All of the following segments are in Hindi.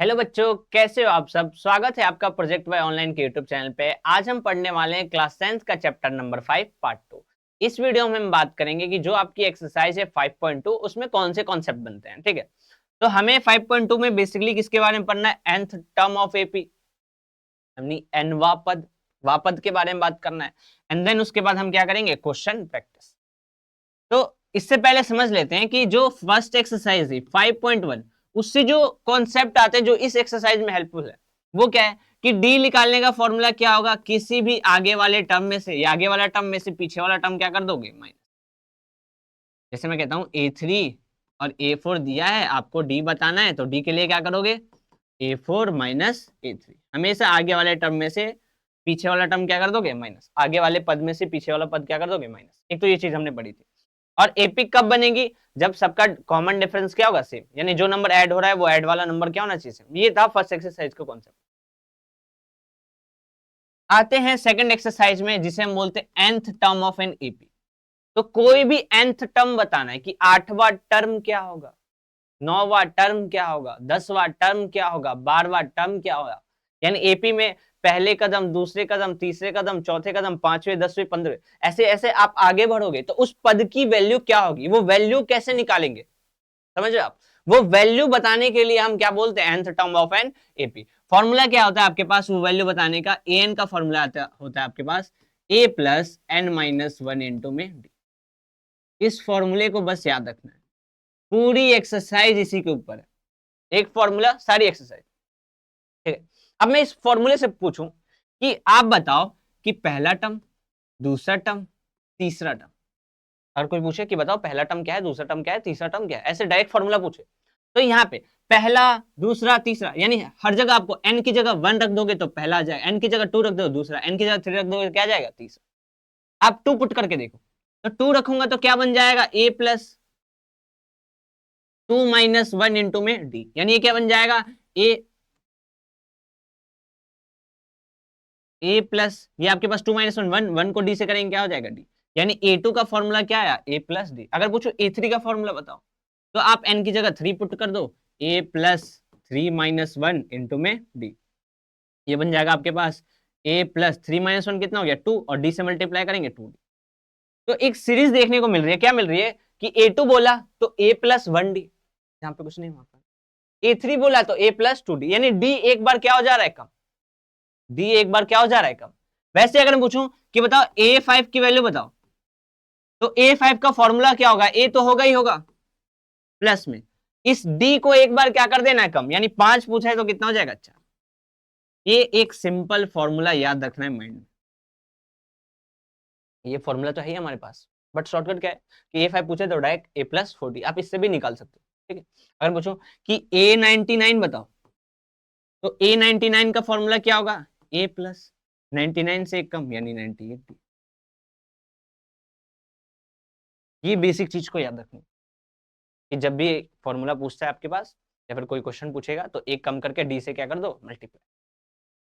हेलो बच्चों, कैसे हो आप सब। स्वागत है आपका प्रोजेक्ट बाय ऑनलाइन के यूट्यूब चैनल पे। आज हम पढ़ने वाले हैं क्लास 10 का चैप्टर नंबर 5 पार्ट 2। इस वीडियो में हम बात करेंगे कि जो आपकी एक्सरसाइज है 5.2 उसमें कौन से कॉन्सेप्ट बनते हैं। ठीक है, तो हमें 5.2 में बेसिकली किसके बारे में पढ़ना है? nth टर्म ऑफ एपी, यानी nवा पद, वापद के बारे में बात करना है। एंड देन उसके बाद हम क्या करेंगे? Question practice. तो इससे पहले समझ लेते हैं कि जो फर्स्ट एक्सरसाइज है 5.1, उससे जो कॉन्सेप्ट आते हैं जो इस एक्सरसाइज में हेल्पफुल है वो क्या है कि डी निकालने का फॉर्मूला क्या होगा? किसी भी आगे वाले टर्म में से या आगे वाला टर्म में से पीछे वाला टर्म क्या कर दोगे? माइनस। जैसे मैं कहता हूं A3 और A4 दिया है, आपको डी बताना है, तो डी के लिए क्या करोगे? A4 minus A3। हमेशा आगे वाले टर्म में से पीछे वाला टर्म क्या कर दोगे? माइनस। आगे वाले पद में से पीछे वाला पद क्या कर दोगे? माइनस। एक तो ये चीज हमने पढ़ी थी। और एपिक कब बनेगी? जब सबका कॉमन डिफरेंस क्या होगा? सेम, यानी जो नंबर ऐड हो रहा है वो ऐड वाला नंबर क्या होना चाहिए? सेम। ये था फर्स्ट एक्सरसाइज का कॉन्सेप्ट। आते हैं सेकंड एक्सरसाइज में, जिसे हम बोलते हैं nth term of an AP. तो कोई भी nth टर्म बताना है कि 8वां टर्म क्या होगा, 9वां टर्म क्या होगा, 10वां टर्म क्या होगा, 12वां टर्म क्या होगा। यानी एपी में पहले कदम, दूसरे कदम, तीसरे कदम, चौथे कदम, 5वें, 10वें, 15वें, ऐसे ऐसे आप आगे बढ़ोगे तो उस पद की वैल्यू क्या होगी, वो वैल्यू कैसे निकालेंगे? समझ रहे हो आप? वो वैल्यू बताने के लिए हम क्या बोलते हैं? nth term of an AP. Formula क्या होता है आपके पास वो वैल्यू बताने का? एन का फॉर्मूला होता है आपके पास a plus N minus one into में डी। इस फॉर्मूले को बस याद रखना है, पूरी एक्सरसाइज इसी के ऊपर है। एक फॉर्मूला, सारी एक्सरसाइज। ठीक है, अब मैं इस फॉर्मूले से पूछूं कि आप बताओ कि पहला टर्म, दूसरा टर्म, तीसरा टर्म। अगर कोई पूछे कि बताओ पहला टर्म क्या है, दूसरा टर्म क्या है, तीसरा टर्म क्या है, ऐसे डायरेक्ट फॉर्मूला पूछे, तो यहाँ पे पहला, दूसरा, तीसरा, यानी हर जगह आपको n की जगह 1 रख दोगे तो पहला आ जाएगा, n की जगह 2 रख दो दूसरा, n की जगह 3 रख दोगे तो क्या आ जाएगा? तीसरा। आप 2 पुट करके देखो, तो 2 रखूंगा तो क्या बन जाएगा? a प्लस 2 माइनस 1 इंटू में d, यानी ये क्या बन जाएगा? a प्लस, ये आपके पास 2 माइनस वन, वन वन को d से करेंगे क्या हो जाएगा? d। यानी a2 का फॉर्मूला क्या आया? a plus D. अगर पूछो a3 का फॉर्मूला बताओ, तो आप n की जगह 3 पुट कर दो, a plus 3 minus one into में d। ये बन जाएगा आपके पास a प्लस 3 माइनस वन कितना हो गया? 2, और d से मल्टीप्लाई करेंगे 2d। तो एक सीरीज देखने को मिल रही है। क्या मिल रही है कि a2 बोला तो a प्लस 1d, यहाँ पे कुछ नहीं हुआ। a3 बोला तो a प्लस 2d, यानी d एक बार क्या हो जा रहा है? कम। d एक बार क्या हो जा रहा है? कम। वैसे अगर मैं पूछूं कि बताओ a5 की वैल्यू बताओ, तो a5 का फॉर्मूला क्या होगा? a तो होगा ही होगा प्लस में, इस d को एक बार क्या कर देना है? कम, यानी 5 पूछा है तो कितना हो जाएगा? अच्छा, ये एक सिंपल फॉर्मूला याद रखना है माइंड में। ये फॉर्मूला तो है ही हमारे पास, बट शॉर्टकट क्या है कि a5 पूछे तो डायरेक्ट a प्लस 4d, आप इससे भी निकाल सकते हो। ठीक है, अगर पूछो कि a99 बताओ, तो a99 का फॉर्मूला क्या होगा? a प्लस 99 से एक कम, यानी 98d। ये बेसिक चीज को याद रखना कि जब भी फॉर्मूला पूछता है आपके पास या फिर कोई क्वेश्चन पूछेगा तो एक कम करके डी से क्या कर दो? मल्टीप्लाई।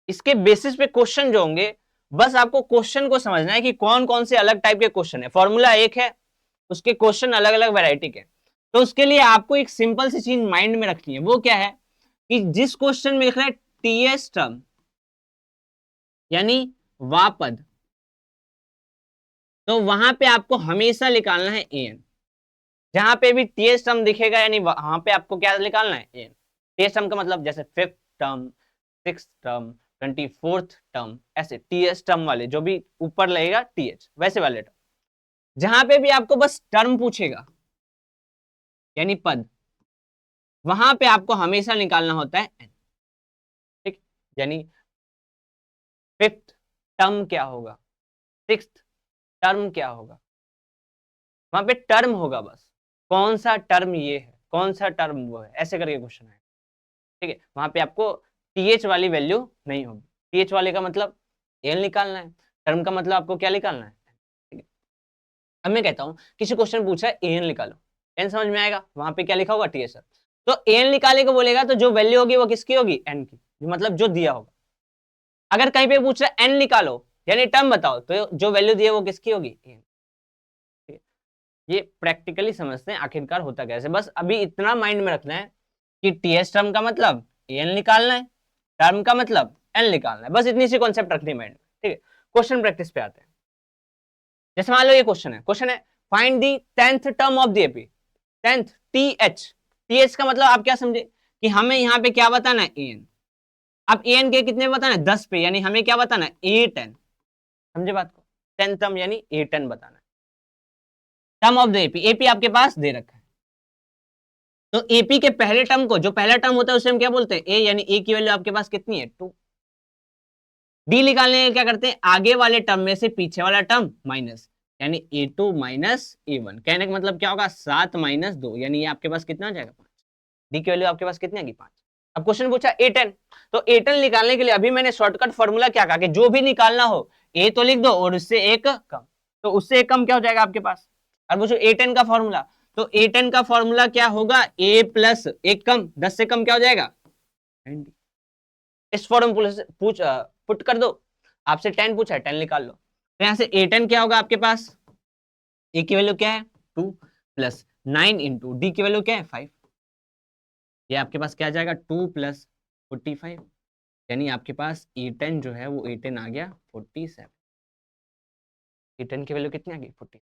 इसके बेसिस पे क्वेश्चन जो होंगे, बस आपको क्वेश्चन को समझना है कि कौन कौन से अलग टाइप के क्वेश्चन है। फॉर्मूला एक है, उसके क्वेश्चन अलग अलग वैरायटी के। तो उसके लिए आपको एक सिंपल सी चीज माइंड में रखनी है, वो क्या है कि जिस क्वेश्चन में लिख रहा है टीएस टर्म, यानी वापद, तो वहां पे आपको हमेशा निकालना है एन। जहां पे भी टीएस टर्म दिखेगा यानी वहां पे आपको क्या निकालना है? एन। टीएस टर्म का मतलब जैसे fifth term, six term, 24th term, ऐसे टीएस टर्म वाले जो भी ऊपर लगेगा टीएच, वैसे वाले टर्म। जहां पे भी आपको बस टर्म पूछेगा यानी पद, वहां पे आपको हमेशा निकालना होता है एन। ठीक, यानी फिफ्थ टर्म क्या होगा, सिक्स्थ टर्म क्या होगा, वहां पे टर्म होगा बस। कौन सा टर्म ये है, कौन सा टर्म वो है, ऐसे करके क्वेश्चन है। ठीक है, वहां पे आपको टीएच वाली वैल्यू नहीं होगी। टीएच वाले का मतलब एल निकालना है, टर्म का मतलब आपको क्या निकालना है? ठीक है, अब मैं कहता हूं किसी क्वेश्चन पूछा है एन निकालो, एन समझ में आएगा? वहां पे क्या लिखा होगा? टीएच। तो एन निकाले को बोलेगा तो जो वैल्यू होगी वो किसकी होगी? एन की, मतलब जो दिया होगा। अगर कहीं पे पूछ रहा है एन निकालो यानी टर्म बताओ, तो जो वैल्यू दी है वो किसकी होगी? एन। ये प्रैक्टिकली समझते हैं आखिरकार होता कैसे। बस अभी इतना माइंड में रखना है कि टीएस टर्म का मतलब एन निकालना है, टर्म का मतलब एन निकालना है, बस इतनी सी कॉन्सेप्ट रखनी माइंड में, ठीक है। क्वेश्चन प्रैक्टिस पे आते हैं। जैसे मान लो ये क्वेश्चन है find the 10th term of the AP, 10th TH का मतलब आप क्या समझे कि हमें यहाँ पे क्या बताना है, एन। अब एन के कितने बताना है, 10 पे, यानी हमें क्या बताना है, A10, समझे बात को, 10 टर्म यानी A10 बताना है, term of the AP. AP आपके पास दे रखा है, तो एपी के पहले टर्म को, जो पहला टर्म होता है उसे हम क्या बोलते हैं, ए, यानी ए की वैल्यू आपके पास कितनी है, 2। डी निकालने के क्या करते हैं, आगे वाले टर्म में से पीछे वाला टर्म माइनस, यानी A2 माइनस A1। कहने का मतलब क्या होगा, 7 माइनस 2, यानी ये आपके पास कितना आ जाएगा, 5। डी की वैल्यू आपके पास कितनी आएगी, 5। अब क्वेश्चन पूछा A10, तो A10 निकालने के लिए अभी मैंने शॉर्टकट फॉर्मूला क्या कहा कि जो भी निकालना हो ए तो लिख दो और उससे एक कम, तो उससे एक कम क्या हो जाएगा आपके पास। अब पूछो A10 का फॉर्मूला, तो A10 का फॉर्मूला क्या होगा, A प्लस एक कम 10 से कम क्या हो जाएगा, 10। इस फॉर्मूले से पुट कर दो, आपसे 10 पूछा है, 10 निकाल लो, तो यहां से A10 क्या होगा आपके पास, ए की वैल्यू क्या है 2 प्लस 9 इंटू डी की वैल्यू क्या है 5, ये आपके पास क्या आ जाएगा 2 प्लस 45, यानी आपके पास A10 जो है वो A10 आ गया 47। A10 की वैल्यू कितनी आ गई 40।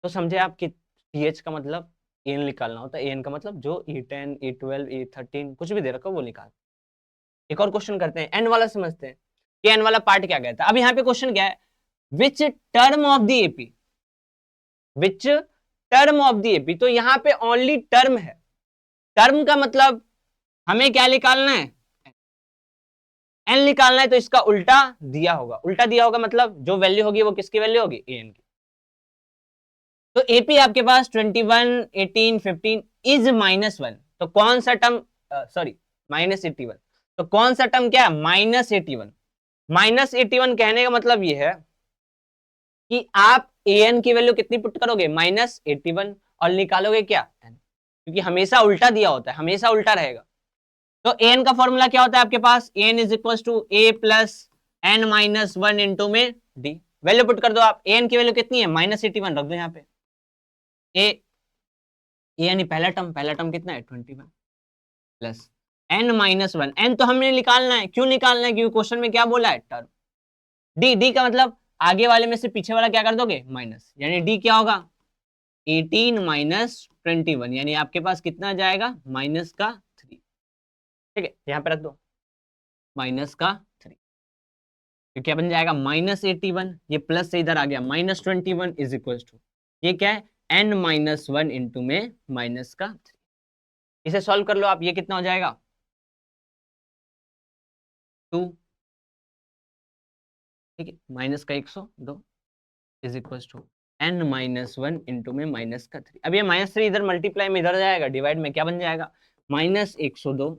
तो समझे आप कि TH का मतलब एन निकालना होता है, एन का मतलब जो A10 A12 A13 कुछ भी दे रखा हो वो निकाल। एक और क्वेश्चन करते हैं, एन वाला समझते हैं कि एन वाला पार्ट क्या कहता है। अब यहाँ पे क्वेश्चन क्या है, which term of the AP, which term of the AP, तो यहाँ पे ओनली टर्म है। टर्म का मतलब हमें क्या निकालना है, एन निकालना है, तो इसका उल्टा दिया होगा, उल्टा दिया होगा मतलब जो वैल्यू होगी वो किसकी वैल्यू होगी, एन की। तो एपी आपके पास 21 18 15 इज -1, तो कौन सा टर्म, सॉरी -81, तो कौन सा टर्म क्या है, -81। -81 कहने का मतलब ये है कि आप an की वैल्यू कितनी पुट करोगे, -81, और निकालोगे क्या n, क्योंकि हमेशा उल्टा दिया होता है, हमेशा उल्टा रहेगा। तो an का फॉर्मूला क्या होता है आपके पास, an is equal to a plus n minus 1 into में d, वैल्यू पुट कर दो आप, an की वैल्यू कितनी है -81 रख दो यहाँ पे, a यानी पहला टर्म कितना है 21 प्लस n माइनस 1, n तो हमने निकालना है, क्यों निकालना है, क्योंकि क्वेश्चन में क्या बोला है टर्म। डी का मतलब आगे वाले में से पीछे वाला क्या कर दोगे माइनस, यानी डी क्या होगा 18 माइनस 21, यानी आपके पास कितना जाएगा माइनस का 3, ठीक है, यहां पे रख दो माइनस का 3, तो क्या बन जाएगा -81, ये प्लस से इधर आ गया -21 इज इक्वल टू, ये क्या है n माइनस 1 इंटू में माइनस का 3। इसे सॉल्व कर लो आप, ये कितना हो जाएगा 2, ठीक है, माइनस का 102 is equal to n minus 1 into में माइनस का 3। अब ये -3 इधर मल्टीप्लाई में इधर जाएगा, डिवाइड में क्या बन जाएगा -102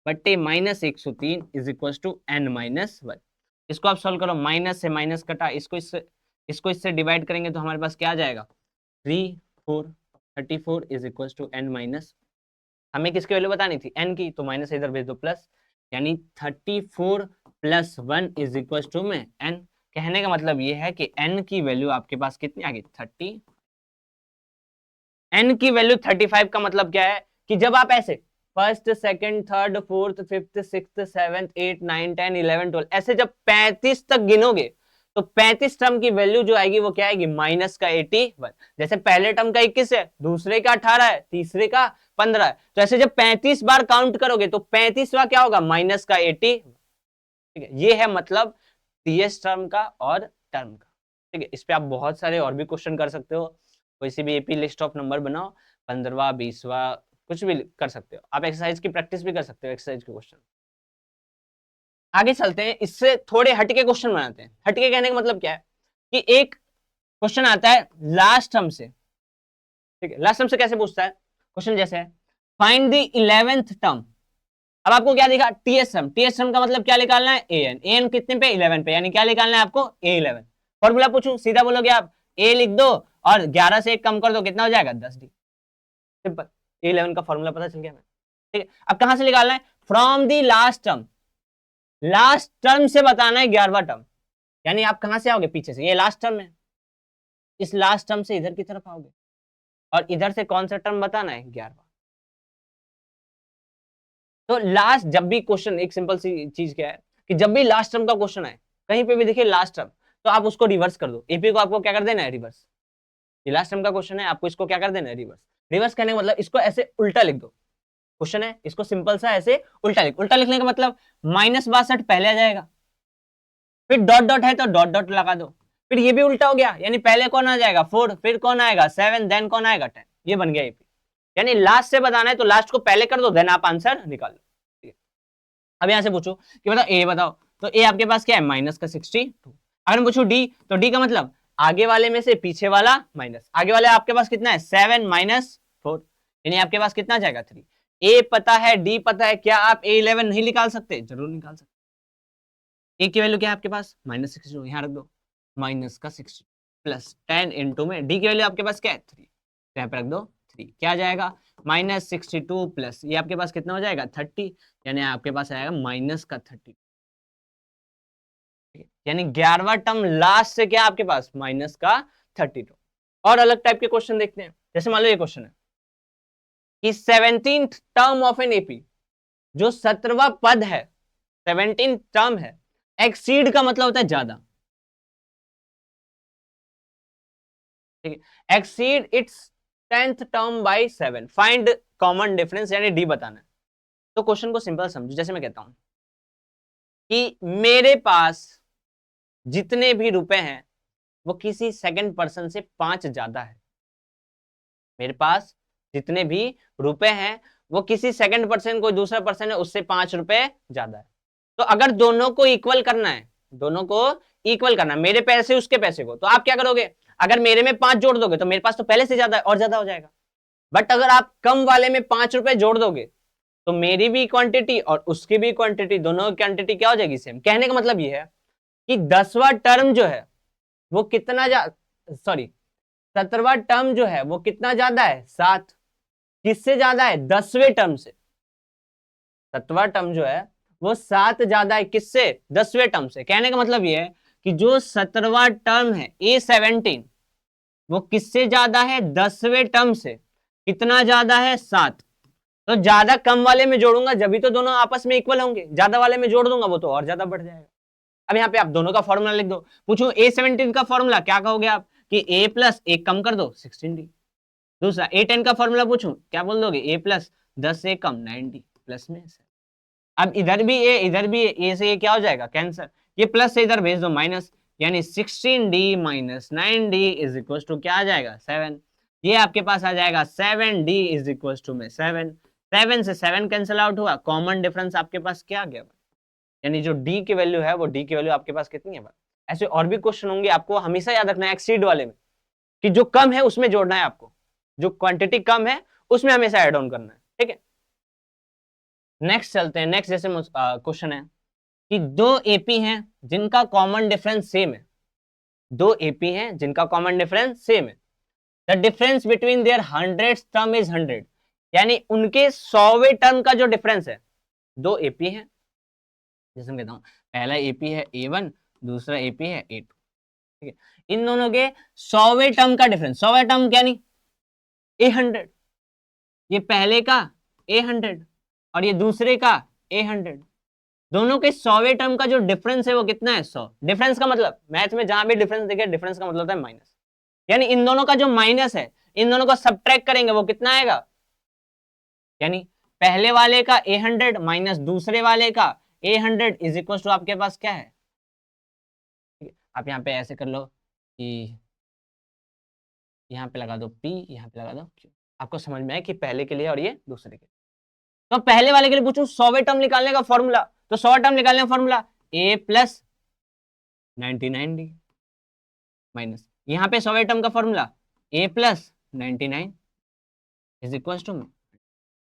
बट्टे -103 is equal to n minus 1। इसको आप सॉल्व करो, माइनस से माइनस कटा, इसको इससे डिवाइड करेंगे तो हमारे पास क्या आ जाएगा 3 4 34 is equal to n minus, हमें किसकी वैल्यू बतानी थी n की, तो माइनस इधर भेज दो प्लस, यानी 34 प्लस 1 इज इक्वल टू में n। कहने का मतलब ये है कि n की वैल्यू आपके पास कितनी आ गई 30, n की वैल्यू 35 का मतलब क्या है कि जब आप ऐसे first second third fourth fifth sixth seventh 8 9 10 11 12 ऐसे जब 35 तक गिनोगे तो 35 टर्म की वैल्यू जो आएगी वो क्या आएगी माइनस का 81। जैसे पहले टर्म का 21 है, दूसरे का 18 है, तीसरे का 15 है, तो ऐसे जब 35 बार काउंट करोगे तो 35वां क्या होगा माइनस का 80, ठीक है। ये है मतलब टीएस टर्म का और टर्म का, ठीक है। इस पे आप बहुत सारे और भी क्वेश्चन कर सकते हो, कोई सी भी एपी लिस्ट ऑफ नंबर बनाओ, 15वां 20वां कुछ भी कर सकते हो आप, एक्सरसाइज की प्रैक्टिस भी कर सकते हो, एक्सरसाइज के क्वेश्चन। आगे चलते हैं, इससे थोड़े हटके क्वेश्चन बनाते हैं। हटके कहने का मतलब क्या है कि एक क्वेश्चन आता है लास्ट टर्म से, ठीक है, लास्ट टर्म से कैसे पूछता है क्वेश्चन, जैसे है फाइंड द 11th टर्म। अब आपको क्या दिखा टीएसएम, टीएसएम का मतलब क्या निकालना है एन, एन कितने पे 11 पे, यानी क्या निकालना है आपको A11। फॉर्मूला पूछूं सीधा बोलोगे आप ए लिख दो और 11 से 1 कम कर दो, कितना हो जाएगा 10d, सिंपल। A11 का फॉर्मूला पता चल गया हमें, ठीक है। अब कहां से निकालना है, from the last term, last term से बताना है 11वां टर्म, यानी आप कहां से आओगे पीछे से, ये लास्ट टर्म है, इस लास्ट टर्म से इधर की तरफ आओगे और इधर से कौन सा टर्म बताना है 11वां। तो लास्ट जब भी क्वेश्चन, एक सिंपल सी चीज क्या है कि जब भी लास्ट टर्म का क्वेश्चन आए, कहीं पे भी देखिए लास्ट टर्म, तो आप उसको रिवर्स कर दो। एपी को आपको क्या कर देना है, रिवर्स। ये लास्ट टर्म का क्वेश्चन है, आपको इसको क्या कर देना है, रिवर्स। रिवर्स करने का मतलब इसको ऐसे उल्टा लिख दो। क्वेश्चन है, इसको सिंपल सा ऐसे उल्टा लिखने का मतलब -62 पहले आ जाएगा, फिर डॉट डॉट है तो डॉट डॉट लगा दो, फिर ये भी उल्टा हो गया, यानी पहले कौन आ जाएगा 4, फिर कौन आएगा 7, देन कौन आएगा 10। ये बन गया एपी। यानी लास्ट से बताना है तो लास्ट को पहले कर दो, देन आप आंसर निकाल लो। अब यहां से पूछो कि बताओ ए बताओ, तो ए आपके पास क्या है, -62। अगर मैं पूछूं डी, तो डी का मतलब आगे वाले में से पीछे वाला माइनस, आगे वाले आपके पास कितना है 7 - 4, यानी आपके पास कितना जाएगा 3। ए पता है, डी पता है, क्या आप A11 नहीं निकाल सकते, जरूर निकाल सकते। ए की वैल्यू क्या है आपके पास -62, यहां रख दो, -60 प्लस 10 इंटू में डी की वैल्यू आपके पास क्या है 3, तो यहाँ पे रख दो 3, क्या आ जाएगा -62 प्लस ये आपके पास कितना हो जाएगा 30, यानी आपके पास आएगा -30, यानी 11वां टर्म लास्ट से क्या आपके पास -32। और अलग टाइप के क्वेश्चन देखते हैं, जैसे मान लो ये क्वेश्चन है कि 17th term of an AP, जो 17वां पद है, 17th टर्म है, एक्सीड का मतलब होता है ज्यादा, ठीक है, exceed it's 10th term by 7, find common difference, यानी डी बताना है। तो क्वेश्चन को सिंपल समझो, जैसे मैं कहता हूं कि मेरे पास जितने भी रुपए हैं वो किसी सेकंड पर्सन से 5 ज्यादा है। मेरे पास जितने भी रुपए हैं वो किसी सेकंड पर्सन, कोई दूसरा पर्सन है, उससे 5 रुपए ज्यादा है। तो अगर दोनों को इक्वल करना है, दोनों को इक्वल करना है, मेरे पैसे उसके पैसे को, तो आप क्या करोगे, अगर मेरे में 5 जोड़ दोगे तो मेरे पास तो पहले से ज्यादा है और ज्यादा हो जाएगा। बट अगर आप कम वाले में 5 रुपए जोड़ दोगे तो मेरी भी क्वांटिटी और उसकी भी क्वांटिटी, दोनों की क्वांटिटी क्या हो जाएगी, सेम। कहने का मतलब ये है कि 10वां टर्म जो है वो कितना 17वां टर्म जो है वो कितना ज्यादा है 7, किससे ज्यादा है 10वें टर्म से। 7वां टर्म जो है वो 7 ज्यादा है किससे, 10वें टर्म से। कहने का मतलब ये है कि जो 17वां टर्म है A17 वो किससे ज्यादा है 10वें टर्म से, कितना ज्यादा है 7। तो ज्यादा कम वाले में जोड़ूंगा जब भी तो दोनों आपस में इक्वल होंगे, ज्यादा वाले में जोड़ दूंगा वो तो और ज्यादा बढ़ जाएगा। अब यहाँ पे आप दोनों का फॉर्मूला लिख दो। पूछूं A17 का फॉर्मूला क्या कहोगे आप, कि A प्लस 1 कम कर दो 16D। दूसरा A10 का फॉर्मूला पूछूं क्या बोल दोगे, A प्लस 10 से कम 9D प्लस में से। अब इधर भी A इधर भी A से ये क्या हो जाएगा कैंसर, ये प्लस से इधर भेज दो माइनस, यानी 16D minus 9D is equal to क्या आ जाएगा 7। ये आपके पास आ जाएगा 7D इज इक्वल टू में 7, 7 से 7 कैंसिल आउट हुआ, कॉमन डिफरेंस आपके पास क्या आ गया, यानी जो D की वैल्यू है वो D की वैल्यू आपके पास कितनी है। ऐसे और भी क्वेश्चन होंगे, आपको हमेशा याद रखना है एक्सीड वाले में कि जो कम है उसमें जोड़ना है आपको, जो क्वांटिटी कम है उसमें हमेशा ऐड ऑन करना है, ठीक है। नेक्स्ट चलते हैं। नेक्स्ट जैसे क्वेश्चन है कि दो एपी हैं जिनका कॉमन डिफरेंस सेम है, दो एपी हैं जिनका कॉमन डिफरेंस सेम है, the difference between their 100th term is 100, यानी उनके 100वें टर्म का जो डिफरेंस है, दो एपी हैं, जैसे मैं कहता हूं पहला एपी है A1, दूसरा एपी है A2, ठीक है, इन दोनों के 100वें टर्म का डिफरेंस, 100वां टर्म क्या नहीं A100, ये पहले का A100 और ये दूसरे का A100, दोनों के 100वें टर्म का जो डिफरेंस है वो कितना है 100। डिफरेंस का मतलब मैथ में जहां भी डिफरेंस देखे, डिफरेंस का मतलब होता है माइनस, यानी इन दोनों का जो माइनस है इन दोनों को सब्ट्रैक्ट करेंगे वो कितना आएगा, यानी पहले वाले का A100 माइनस दूसरे वाले का A100 इज इक्वल टू आपके पास क्या है, आप यहाँ पे ऐसे कर लो कि यहाँ पे लगा दो P, यहाँ पे लगा दो Q, आपको समझ में आए कि पहले के लिए और ये दूसरे के लिए। तो पहले वाले के लिए पूछूं 100वें टर्म निकालने का फॉर्मूला, तो 100 टर्म निकालने का formula A plus 99D minus यहाँ पे 100वें टर्म का formula A plus 99 is equal to,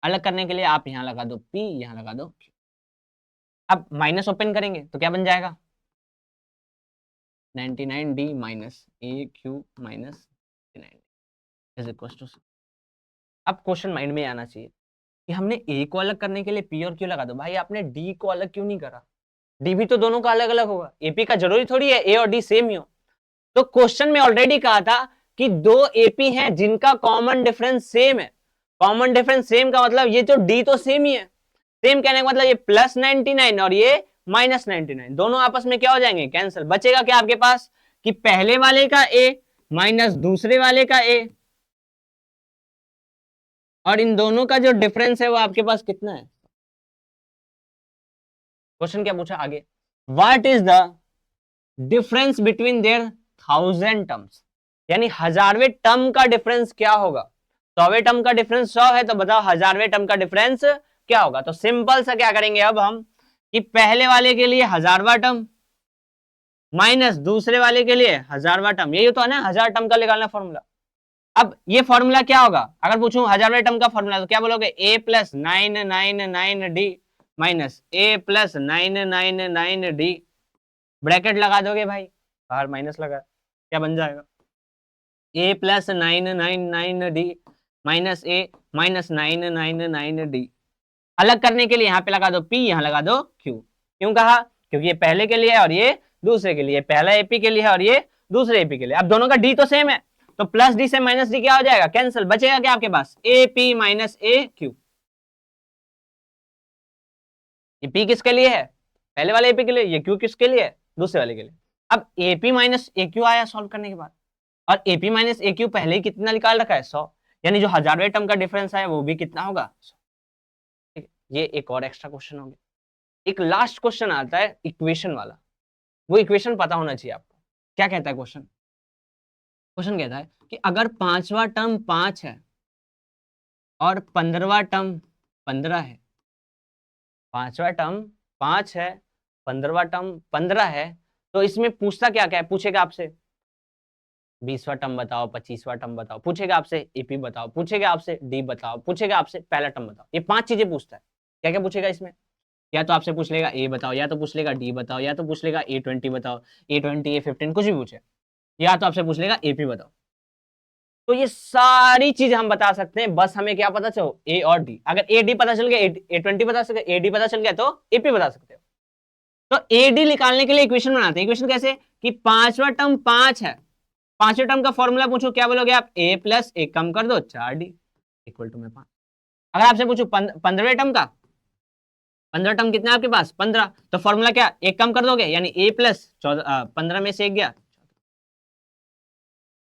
अलग करने के लिए आप यहाँ लगा दो P, यहाँ लगा दो Q। अब माइनस ओपन करेंगे तो क्या बन जाएगा 99D minus AQ minus 99 is equal to. अब क्वेश्चन माइंड में आना चाहिए कि हमने A को अलग करने के लिए P और Q लगा दो, भाई आपने D को अलग क्यों नहीं करा, D भी तो दोनों का अलग अलग होगा, AP का जरूरी थोड़ी है A और D सेम ही हो। तो क्वेश्चन में ऑलरेडी कहा था कि दो AP हैं जिनका कॉमन डिफरेंस सेम है, कॉमन डिफरेंस सेम का मतलब ये तो D तो सेम ही है, सेम कहने का मतलब ये प्लस 99 और ये माइनस 99 दोनों आपस में क्या हो जाएंगे, कैंसिल। बचेगा क्या आपके पास कि पहले वाले का a माइनस दूसरे वाले का a, और इन दोनों का जो डिफरेंस है वो आपके पास कितना है। क्वेश्चन क्या पूछा आगे, what is the difference between their 1000 terms, यानी हजारवें टर्म का डिफरेंस क्या होगा। 100वें टर्म का डिफरेंस 100 है, तो बताओ हजारवें टर्म का डिफरेंस क्या होगा। तो सिंपल सा क्या करेंगे अब हम कि पहले वाले के लिए हजारवा टर्म माइनस दूसरे वाले के लिए हजारवा टर्म, यही तो है ना 1000 टर्म का निकालना फॉर्मूला। अब ये फॉर्मूला क्या होगा, अगर पूछूं हजारवें टर्म का फॉर्मूला तो क्या बोलोगे, a plus 999d minus a plus 999d, bracket लगा दोगे भाई, बाहर माइनस लगा, क्या बन जाएगा, a plus 999d minus a minus 999d। अलग करने के लिए यहाँ पे लगा दो p, यहाँ लगा दो q। क्यों कहा, क्योंकि ये पहले के लिए है और ये दूसरे के लिए, पहला एपी के लिए है और ये दूसरे एपी के लिए। अब दोनों का डी तो सेम है, तो प्लस डी से माइनस डी क्या हो जाएगा, कैंसिल। बचेगा क्या आपके पास, A P minus A Q. ये पी किसके लिए है, पहले वाले एपी के लिए, ये क्यू किसके लिए है, दूसरे वाले के लिए। अब एपी माइनस ए क्यू आया सॉल्व करने के बाद, और एपी माइनस ए क्यू पहले ही कितना निकाल रखा है 100, यानी जो हजारवें टर्म का डिफरेंस है वो भी कितना होगा 100। ये एक और एक्स्ट्रा क्वेश्चन हो गया। एक लास्ट क्वेश्चन आता है इक्वेशन वाला, वो इक्वेशन पता होना चाहिए आपको। क्या कहता है क्वेश्चन, क्वेश्चन कहता है कि अगर 5वां टर्म 5 है और 15वां टर्म 15 है, 5वां टर्म 5 है 15वां टर्म 15 है, तो इसमें पूछता क्या क्या है, पूछेगा आपसे 20वां टर्म बताओ, 25वां टर्म बताओ, पूछेगा आपसे एपी बताओ, पूछेगा आपसे डी बताओ, पूछेगा आपसे पहला टर्म बताओ। ये 5 चीजें पूछता है। क्या क्या पूछेगा इसमें, या तो आपसे पूछ लेगा ए बताओ, या तो पूछ लेगा डी बताओ, या तो पूछ लेगा A20 बताओ, A20 A15 कुछ भी पूछे, या तो आपसे पूछ लेगा एपी बताओ। तो ये सारी चीजें हम बता सकते हैं, बस हमें क्या पता चलो ए और डी। अगर ए डी पता चल गया, A20 बता सकते, ए डी पता चल गया तो एपी बता सकते हो। तो ए डी निकालने के लिए इक्वेशन बनाते हैं। इक्वेशन कैसे कि 5वां टर्म 5 है, 5वें टर्म का फॉर्मूला पूछो क्या बोलोगे आप, a प्लस एक कम कर दो 4d इक्वल टू में 5। अगर आपसे पूछो 15वें टर्म का, 15 टर्म कितना है आपके पास 15, तो फॉर्मूला क्या, एक कम कर दोगे, यानी a प्लस 15 में से एक गया,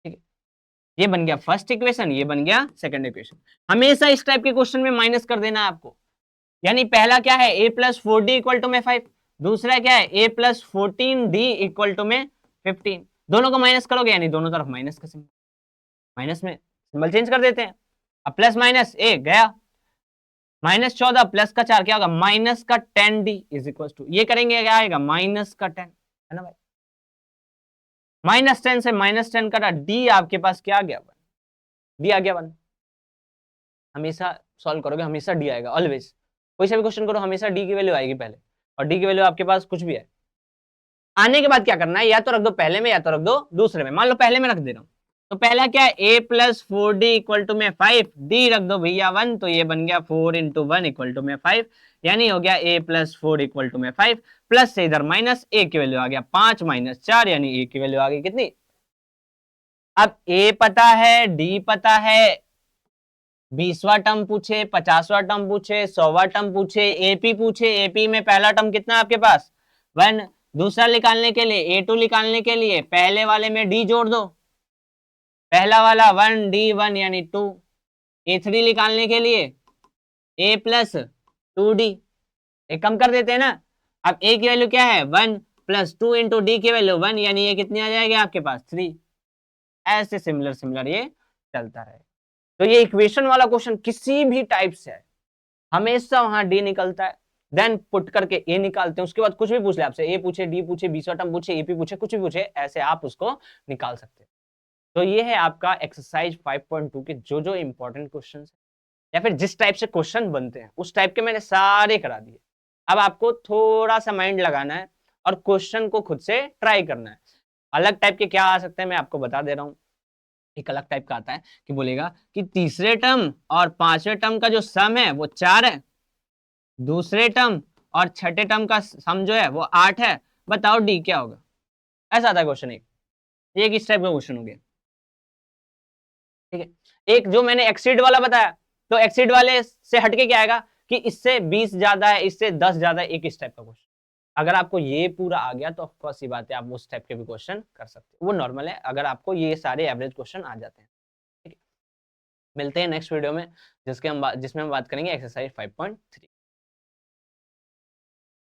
ठीक है। ये बन गया फर्स्ट इक्वेशन, ये बन गया सेकंड इक्वेशन। हमेशा इस टाइप के क्वेश्चन में माइनस कर देना है आपको। यानी पहला क्या है, a plus 4d equal to में 5, दूसरा क्या है a plus 14d equal to में 15। दोनों को माइनस करोगे यानी दोनों तरफ माइनस का सिंबल, माइनस में सिंबल चेंज कर देते हैं। अब प्लस माइनस ए गया, -14 प्लस का 4 क्या होगा, माइनस का 10d इज इक्वल टू, ये करेंगे क्या आएगा माइनस का 10, है ना भाई। -10 से -10 कटा, डी आपके पास क्या आ गया, डी आ गया 1। हमेशा सॉल्व करोगे हमेशा डी आएगा, ऑलवेज। कोई सा भी क्वेश्चन करो हमेशा डी की वैल्यू आएगी पहले, और डी की वैल्यू आपके पास कुछ भी है। आने के बाद क्या करना है, या तो रख दो पहले में या तो रख दो दूसरे में। मान लो पहले में रख दे रहा हूं, तो पहला क्या है a plus 4d equal to में 5, d रख दो भैया 1, तो ये बन गया 4 इंटू 1 इक्वल टू में 5, यानी हो गया a प्लस 4 इक्वल टू में 5, प्लस से इधर माइनस, a की वैल्यू आ गया 5 माइनस 4, यानी a की वैल्यू आ गई कितनी। अब a पता है, d पता है, 20वां टर्म पूछे, 50वां टर्म पूछे, 100वां टर्म पूछे, एपी पूछे, एपी में पहला टर्म कितना है आपके पास 1, दूसरा निकालने के लिए A2 निकालने के लिए पहले वाले में D जोड़ दो, पहला वाला 1D1 यानी 2, A3 निकालने के लिए A प्लस 2D, एक कम कर देते हैं ना। अब A की वैल्यू क्या है 1 प्लस 2 इंटू डी की वैल्यू 1, यानी ये कितनी आ जाएगी आपके पास 3। ऐसे सिमिलर सिमिलर ये चलता रहे। तो ये इक्वेशन वाला क्वेश्चन किसी भी टाइप से है, हमेशा वहां डी निकलता है, देन पुट करके ए निकालते हैं, उसके बाद कुछ भी पूछ ले आपसे, ए पूछे, डी पूछे, 20वां टर्म पूछे, एपी पूछे, कुछ भी पूछे, ऐसे आप उसको निकाल सकते हैं। तो ये है आपका एक्सरसाइज 5.2 के जो जो इंपॉर्टेंट क्वेश्चन है, या फिर जिस टाइप से क्वेश्चन बनते हैं उस टाइप के मैंने सारे करा दिए। अब आपको थोड़ा सा माइंड लगाना है और क्वेश्चन को खुद से ट्राई करना है। अलग टाइप के क्या आ सकते हैं मैं आपको बता दे रहा हूँ। एक अलग टाइप का आता है कि बोलेगा कि तीसरे टर्म और 5वें टर्म का जो सम है वो 4 है, दूसरे टर्म और छठे टर्म का सम जो है वो 8 है, बताओ डी क्या होगा। ऐसा आता है क्वेश्चन एक इस टाइप का क्वेश्चन हो गया, ठीक है। एक जो मैंने एक्सीड वाला बताया, तो एक्सीड वाले से हटके क्या आएगा कि इससे 20 ज्यादा है, इससे 10 ज्यादा है, एक इस टाइप का क्वेश्चन। अगर आपको ये पूरा आ गया तो ऑफकोर्स ये बात है, आप उस टाइप के भी क्वेश्चन कर सकते हो, वो नॉर्मल है अगर आपको ये सारे एवरेज क्वेश्चन आ जाते हैं। ठीक है, मिलते हैं नेक्स्ट वीडियो में जिसमें हम बात करेंगे एक्सरसाइज 5.3।